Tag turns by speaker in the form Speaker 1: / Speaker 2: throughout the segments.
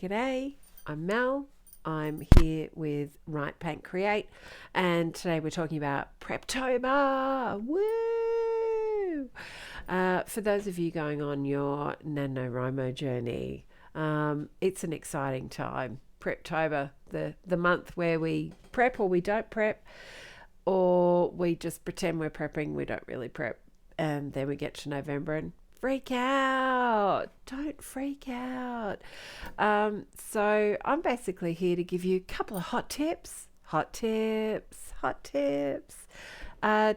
Speaker 1: G'day, I'm Mel. I'm here with Write Paint Create, and today we're talking about Preptober. Woo! For those of you going on your NaNoWriMo journey, it's an exciting time. Preptober, the month where we prep or we don't prep, or we just pretend we're prepping, we don't really prep, and then we get to November and freak out. Don't freak out. So I'm basically here to give you a couple of hot tips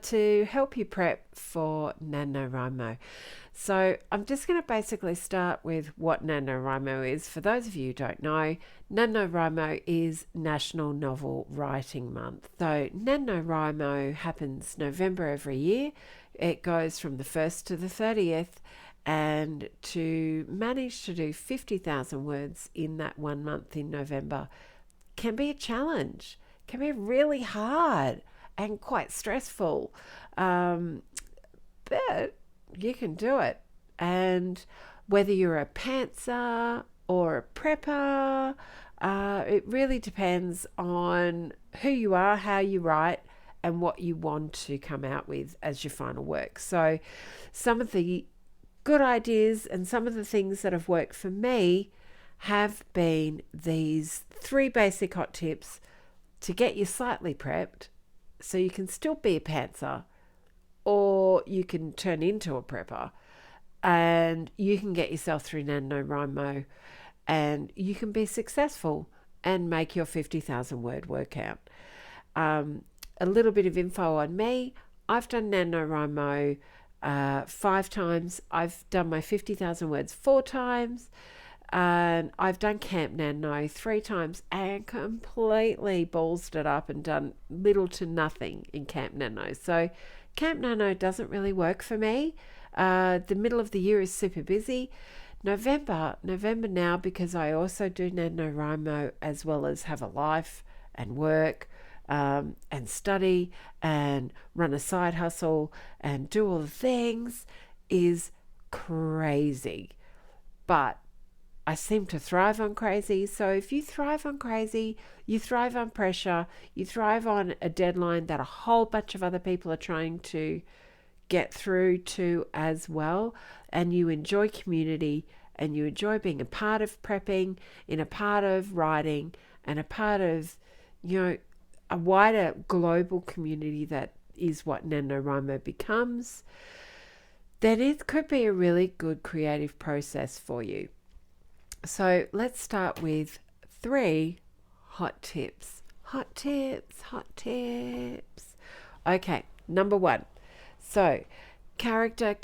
Speaker 1: to help you prep for NaNoWriMo. So I'm just going to basically start with what NaNoWriMo is. For those of you who don't know, NaNoWriMo is National Novel Writing Month. So NaNoWriMo happens November every year. It goes from the 1st to the 30th, and to manage to do 50,000 words in that 1 month in November can be a challenge, can be really hard and quite stressful. But you can do it. And whether you're a pantser or a prepper, it really depends on who you are, how you write, and what you want to come out with as your final work. So, some of the good ideas and some of the things that have worked for me have been these three basic hot tips to get you slightly prepped so you can still be a pantser, or you can turn into a prepper and you can get yourself through NaNoWriMo and you can be successful and make your 50,000 word workout. A little bit of info on me. I've done NaNoWriMo 5 times. I've done my 50,000 words 4 times. And I've done Camp Nano 3 times and completely ballsed it up and done little to nothing in Camp Nano. So Camp Nano doesn't really work for me. The middle of the year is super busy. November now, because I also do NaNoWriMo as well as have a life and work, and study and run a side hustle and do all the things, is crazy. But I seem to thrive on crazy. So if you thrive on crazy, you thrive on pressure, you thrive on a deadline that a whole bunch of other people are trying to get through to as well, and you enjoy community and you enjoy being a part of prepping, in a part of writing, and a part of, a wider global community that is what NaNoWriMo becomes, then it could be a really good creative process for you. So let's start with 3 hot tips. Hot tips. Okay, number 1. So, character.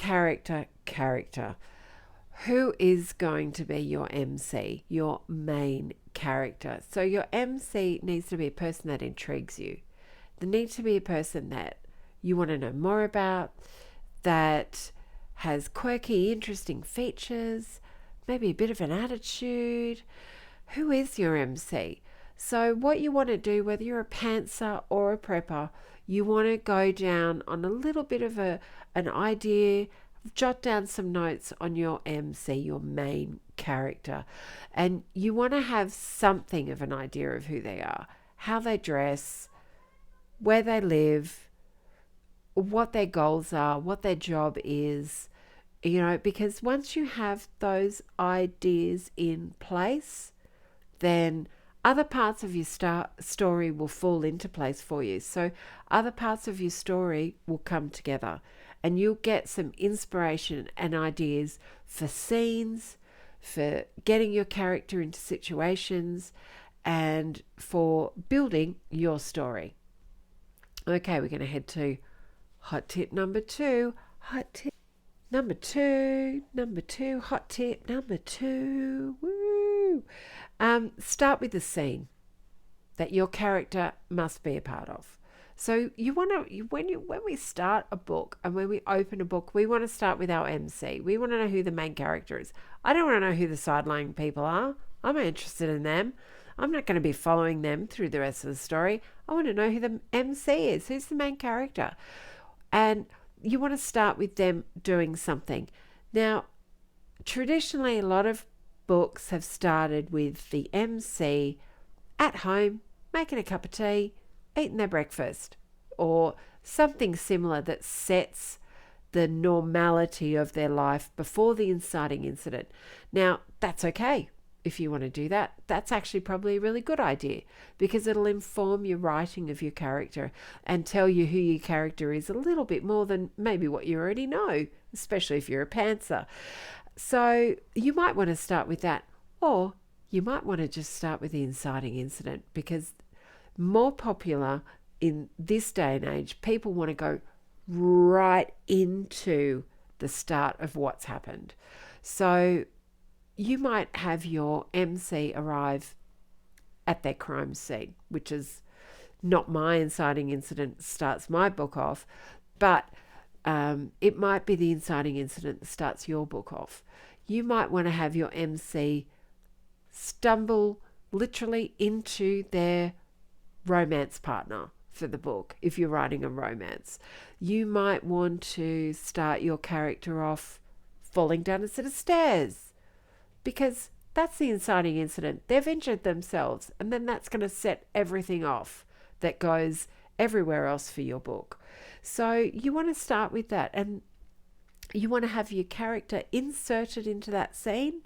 Speaker 1: Who is going to be your MC, your main character? So your MC needs to be a person that intrigues you. There needs to be a person that you want to know more about, that has quirky, interesting features, maybe a bit of an attitude. Who is your MC? So what you want to do, whether you're a pantser or a prepper, you want to go down on a little bit of an idea, jot down some notes on your MC, your main character. And you want to have something of an idea of who they are, how they dress, where they live, what their goals are, what their job is, because once you have those ideas in place, then other parts of your story will fall into place for you. So other parts of your story will come together and you'll get some inspiration and ideas for scenes, for getting your character into situations, and for building your story. Okay, we're going to head to hot tip number 2. Hot tip number 2. Hot tip number 2. Woo! Start with the scene that your character must be a part of. So you want to, when we start a book and when we open a book, we want to start with our MC. We want to know who the main character is. I don't want to know who the sideline people are. I'm not interested in them. I'm not going to be following them through the rest of the story. I want to know who the MC is. Who's the main character? And you want to start with them doing something. Now, traditionally, a lot of books have started with the MC at home, making a cup of tea, eating their breakfast, or something similar that sets the normality of their life before the inciting incident. Now, that's okay if you want to do that. That's actually probably a really good idea, because it'll inform your writing of your character and tell you who your character is a little bit more than maybe what you already know, especially if you're a pantser. So you might want to start with that, or you might want to just start with the inciting incident, because more popular in this day and age, people want to go right into the start of what's happened. So you might have your MC arrive at their crime scene, which is not my inciting incident starts my book off, but it might be the inciting incident that starts your book off. You might want to have your MC stumble literally into their romance partner for the book if you're writing a romance. You might want to start your character off falling down a set of stairs, because that's the inciting incident. They've injured themselves, and then that's going to set everything off that goes everywhere else for your book. So you want to start with that, and you want to have your character inserted into that scene.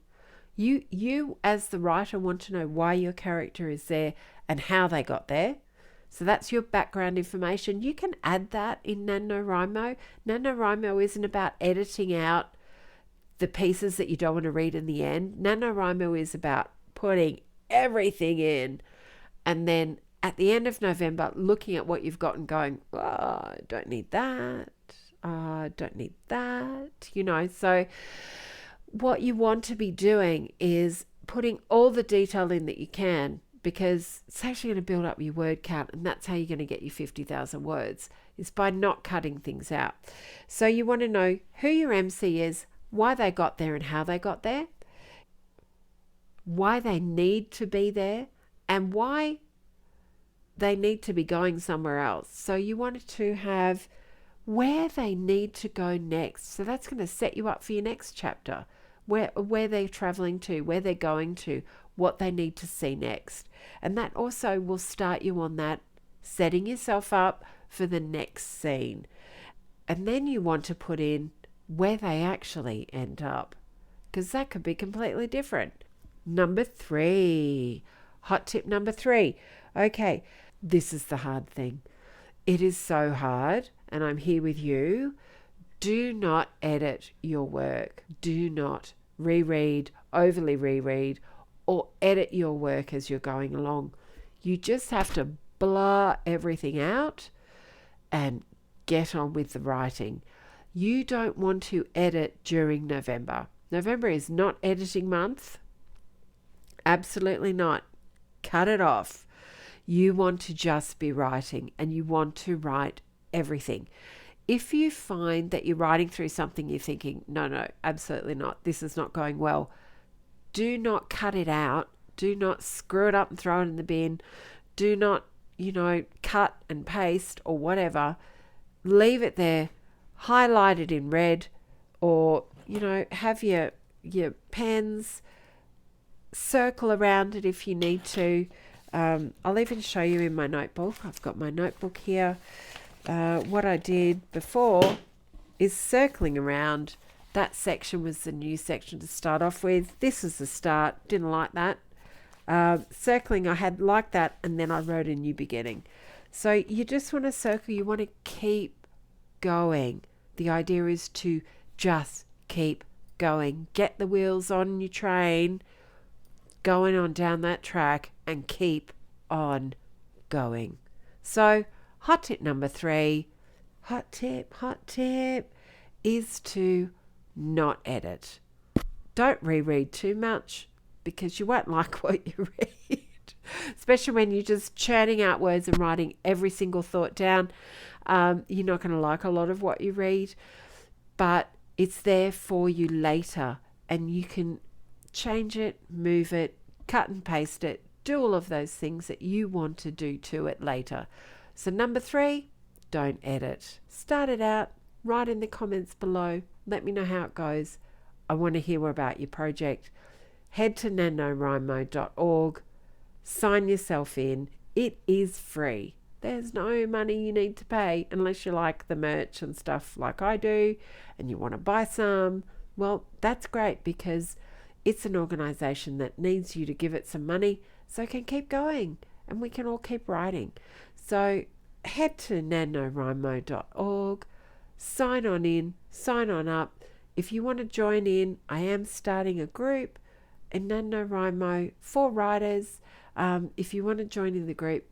Speaker 1: You as the writer want to know why your character is there and how they got there. So that's your background information. You can add that in NaNoWriMo. NaNoWriMo isn't about editing out the pieces that you don't want to read in the end. NaNoWriMo is about putting everything in, and then at the end of November, looking at what you've got and going, oh, I don't need that. I don't need that. So what you want to be doing is putting all the detail in that you can, because it's actually going to build up your word count, and that's how you're going to get your 50,000 words, is by not cutting things out. So you want to know who your MC is, why they got there and how they got there, why they need to be there, and why they need to be going somewhere else. So you wanted to have where they need to go next. So that's going to set you up for your next chapter, where they're traveling to, where they're going to, what they need to see next. And that also will start you on that, setting yourself up for the next scene. And then you want to put in where they actually end up, because that could be completely different. Number 3, hot tip number 3. Okay, this is the hard thing. It is so hard, and I'm here with you. Do not edit your work. Do not overly reread, or edit your work as you're going along. You just have to blur everything out and get on with the writing. You don't want to edit during November. November is not editing month. Absolutely not. Cut it off. You want to just be writing, and you want to write everything. If you find that you're writing through something, you're thinking, no, absolutely not, this is not going well, do not cut it out. Do not screw it up and throw it in the bin. Do not, cut and paste or whatever. Leave it there. Highlight it in red, or, have your pens circle around it if you need to. I'll even show you in my notebook. I've got my notebook here. What I did before is circling around. That section was the new section to start off with. This is the start. Didn't like that. Circling, I had like that, and then I wrote a new beginning. So you just want to circle. You want to keep going. The idea is to just keep going. Get the wheels on your train, going on down that track, and keep on going. So hot tip number 3, hot tip is to not edit. Don't reread too much, because you won't like what you read, especially when you're just churning out words and writing every single thought down. You're not going to like a lot of what you read, but it's there for you later, and you can change it, move it, cut and paste it, do all of those things that you want to do to it later. So number 3, don't edit. Start it out, write in the comments below. Let me know how it goes. I want to hear more about your project. head to nanowrimo.org, sign yourself in. It is free. There's no money you need to pay unless you like the merch and stuff like I do and you want to buy some. Well, that's great because it's an organisation that needs you to give it some money so it can keep going and we can all keep writing. So head to nanowrimo.org, sign on in, sign on up. If you want to join in, I am starting a group in NaNoWriMo for writers. If you want to join in the group,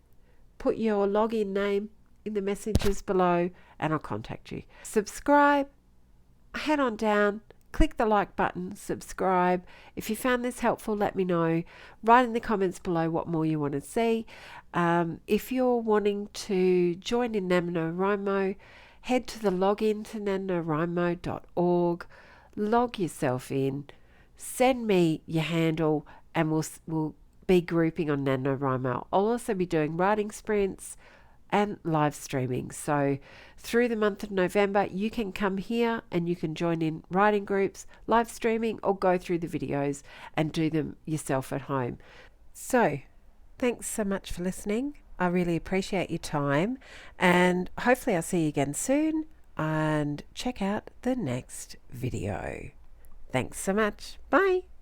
Speaker 1: put your login name in the messages below and I'll contact you. Subscribe, head on down, click the like button, subscribe. If you found this helpful, let me know. Write in the comments below what more you want to see. If you're wanting to join in NaNoWriMo, head to the login to nanowrimo.org, log yourself in, send me your handle and we'll be grouping on NaNoWriMo. I'll also be doing writing sprints and live streaming. So through the month of November, you can come here and you can join in writing groups, live streaming, or go through the videos and do them yourself at home. So thanks so much for listening. I really appreciate your time and hopefully I'll see you again soon and check out the next video. Thanks so much. Bye.